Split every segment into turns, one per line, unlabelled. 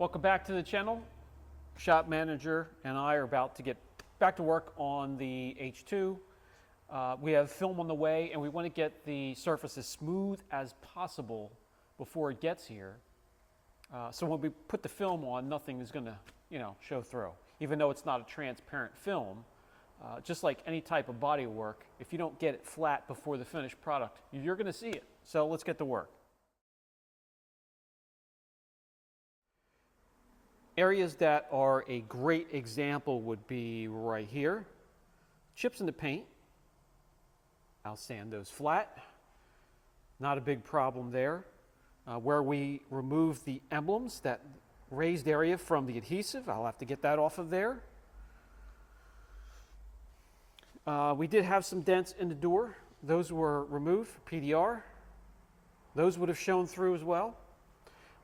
Welcome back to the channel. Shop manager and I are about to get back to work on the H2. We have film on the way and we want to get the surface as smooth as possible before it gets here. So when we put the film on, nothing is going to, show through. Even though it's not a transparent film, just like any type of body work, if you don't get it flat before the finished product, you're going to see it. So let's get to work. Areas that are a great example would be right here. Chips in the paint. I'll sand those flat. Not a big problem there. Where we remove the emblems, that raised area from the adhesive, I'll have to get that off of there. We did have some dents in the door. Those were removed for PDR. Those would have shown through as well.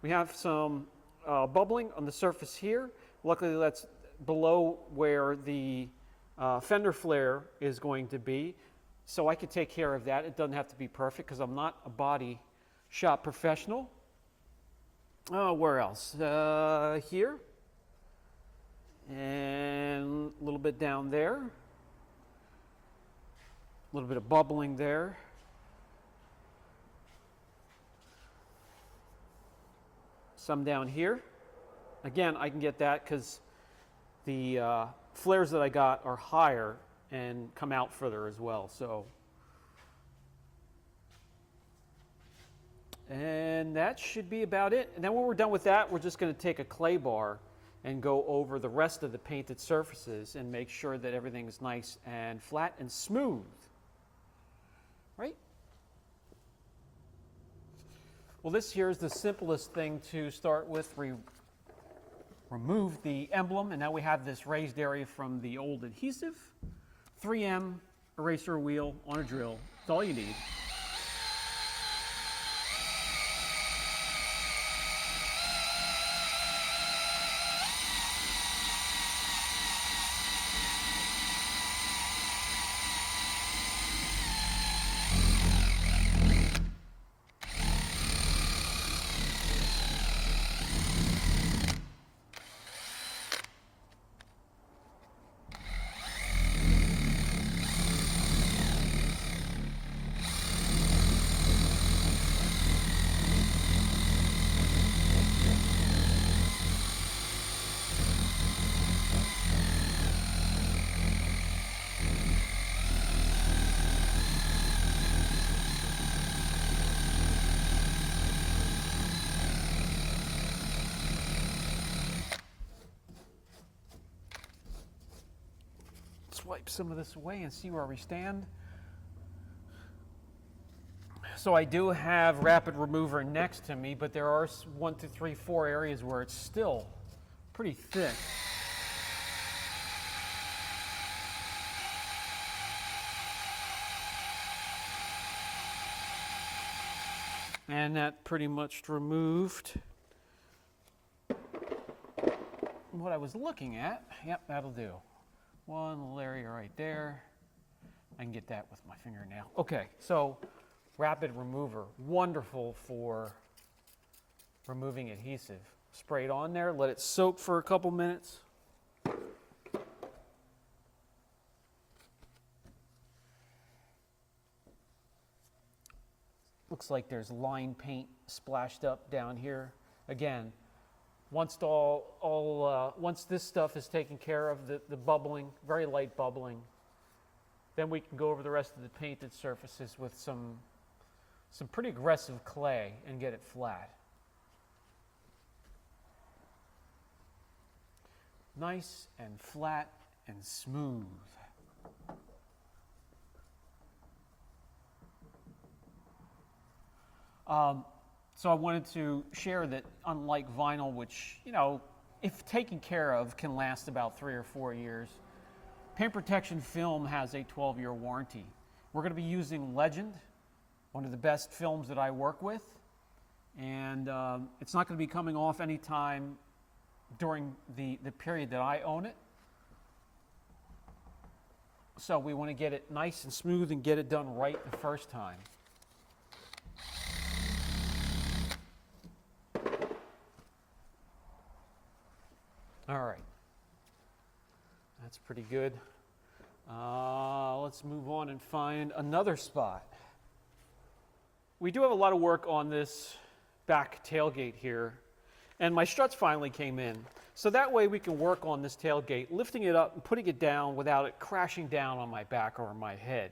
We have some bubbling on the surface here. Luckily that's below where the fender flare is going to be, so I could take care of that. It doesn't have to be perfect because I'm not a body shop professional. Where else? Here and a little bit down there, a little bit of bubbling there. Some down here. Again, I can get that because the flares that I got are higher and come out further as well. And that should be about it. And then when we're done with that, we're just going to take a clay bar and go over the rest of the painted surfaces and make sure that everything is nice and flat and smooth. Right? Well, this here is the simplest thing to start with. We remove the emblem, and now we have this raised area from the old adhesive. 3M eraser wheel on a drill. That's all you need. Wipe some of this away and see where we stand. So I do have rapid remover next to me, but there are 1, 2, 3, 4 areas where it's still pretty thick. And that pretty much removed what I was looking at. Yep, that'll do. One little area right there. I can get that with my fingernail. Okay, so rapid remover, wonderful for removing adhesive. Spray it on there, let it soak for a couple minutes. Looks like there's line paint splashed up down here. Again, once this stuff is taken care of, the bubbling, very light bubbling, then we can go over the rest of the painted surfaces with some pretty aggressive clay and get it flat. Nice and flat and smooth. So I wanted to share that unlike vinyl, which, if taken care of, can last about 3 or 4 years, paint protection film has a 12-year warranty. We're going to be using Legend, one of the best films that I work with, and it's not going to be coming off anytime during the period that I own it. So we want to get it nice and smooth and get it done right the first time. All right. That's pretty good. Let's move on and find another spot. We do have a lot of work on this back tailgate here, and my struts finally came in. So that way we can work on this tailgate, lifting it up and putting it down without it crashing down on my back or my head.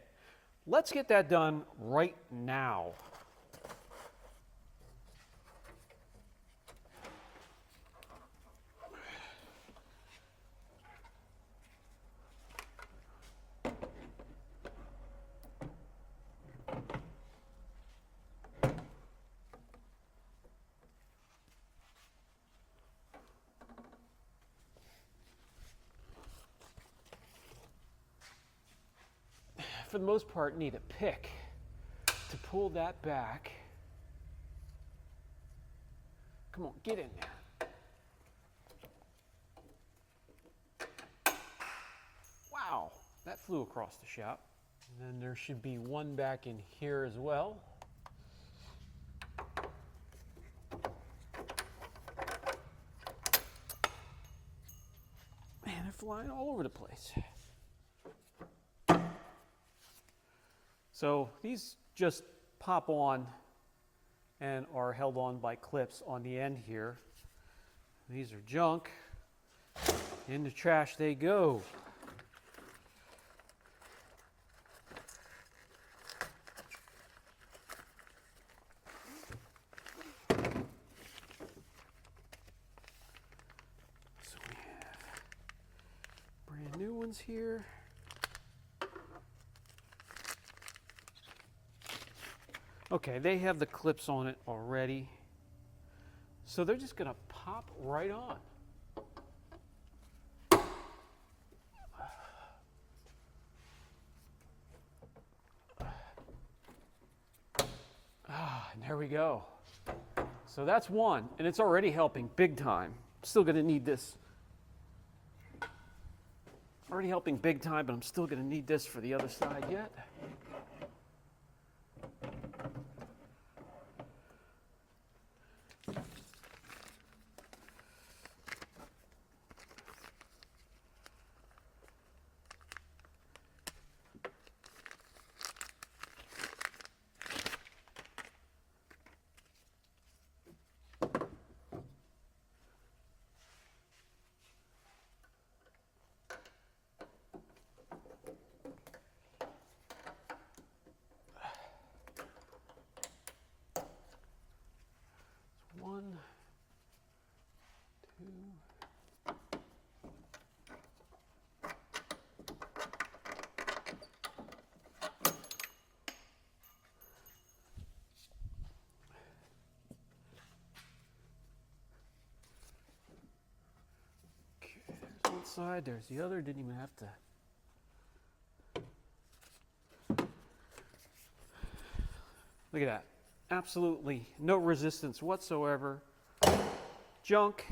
Let's get that done right now. For the most part, need a pick to pull that back. Come on, get in there. Wow, that flew across the shop. And then there should be one back in here as well. Man, they're flying all over the place. So these just pop on and are held on by clips on the end here. These are junk. In the trash they go. So we have brand new ones here. Okay, they have the clips on it already. So they're just going to pop right on. And there we go. So that's one, and it's already helping big time. Still going to need this. Already helping big time, but I'm still going to need this for the other side yet. One, two. Okay, there's one side, there's the other. Didn't even have to. Look at that. Absolutely no resistance whatsoever. Junk.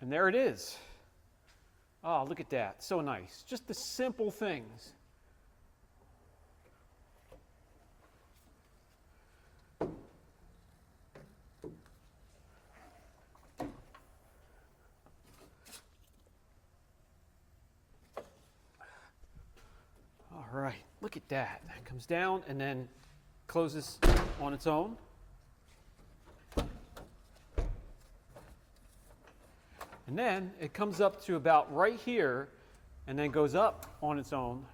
And there it is. Oh, look at that. So nice. Just the simple things. All right. Look at that. It comes down and then closes on its own. And then it comes up to about right here and then goes up on its own.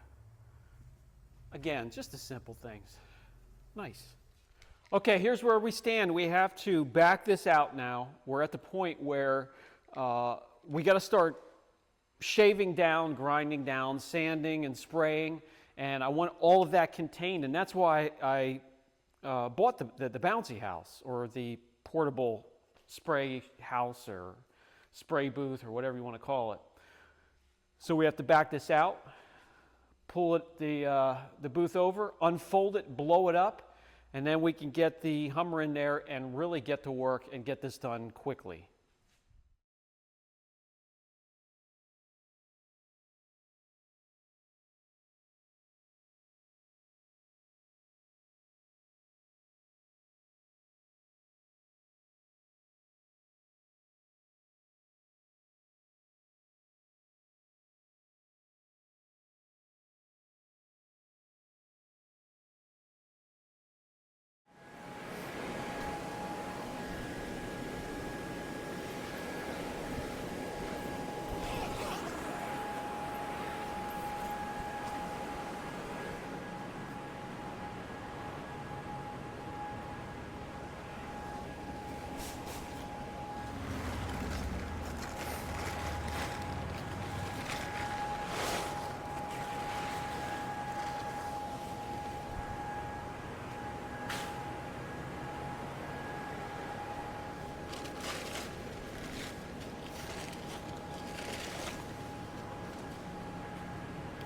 Again, just the simple things. Nice. Okay, here's where we stand. We have to back this out now. We're at the point where we got to start shaving down, grinding down, sanding and spraying. And I want all of that contained. And that's why I bought the bouncy house, or the portable spray house, or spray booth, or whatever you want to call it. So we have to back this out, pull it the booth over, unfold it, blow it up, And then we can get the Hummer in there and really get to work and get this done quickly.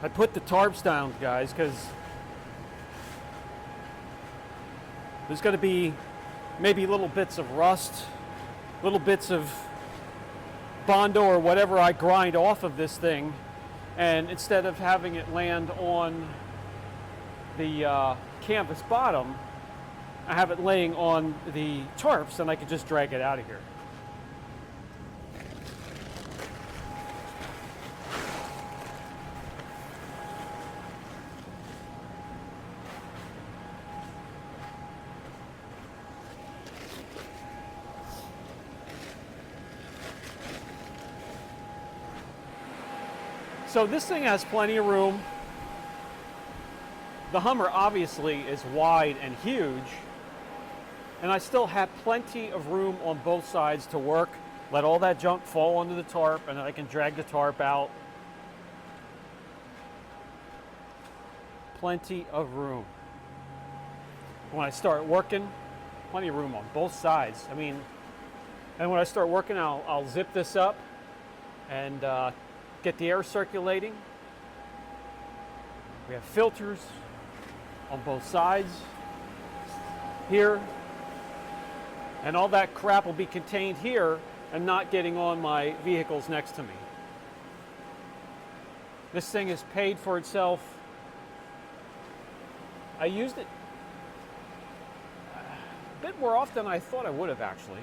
I put the tarps down, guys, because there's going to be maybe little bits of rust, little bits of bondo or whatever I grind off of this thing, and instead of having it land on the canvas bottom, I have it laying on the tarps, and I can just drag it out of here. So this thing has plenty of room. The Hummer obviously is wide and huge, and I still have plenty of room on both sides to work. Let all that junk fall onto the tarp, and then I can drag the tarp out. Plenty of room. When I start working, plenty of room on both sides. I mean, and when I start working, I'll zip this up and get the air circulating. We have filters on both sides here, and all that crap will be contained here and not getting on my vehicles next to me. This thing is paid for itself. I used it a bit more often than I thought I would have, actually.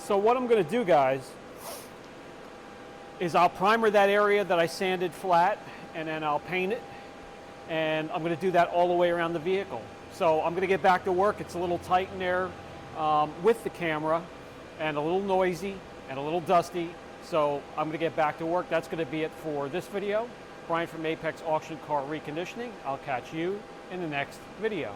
So what I'm going to do, guys, is I'll primer that area that I sanded flat, and then I'll paint it, and I'm going to do that all the way around the vehicle. So I'm going to get back to work. It's a little tight in there with the camera, and a little noisy and a little dusty. So I'm going to get back to work. That's going to be it for this video. Brian from Apex Auction Car Reconditioning. I'll catch you in the next video.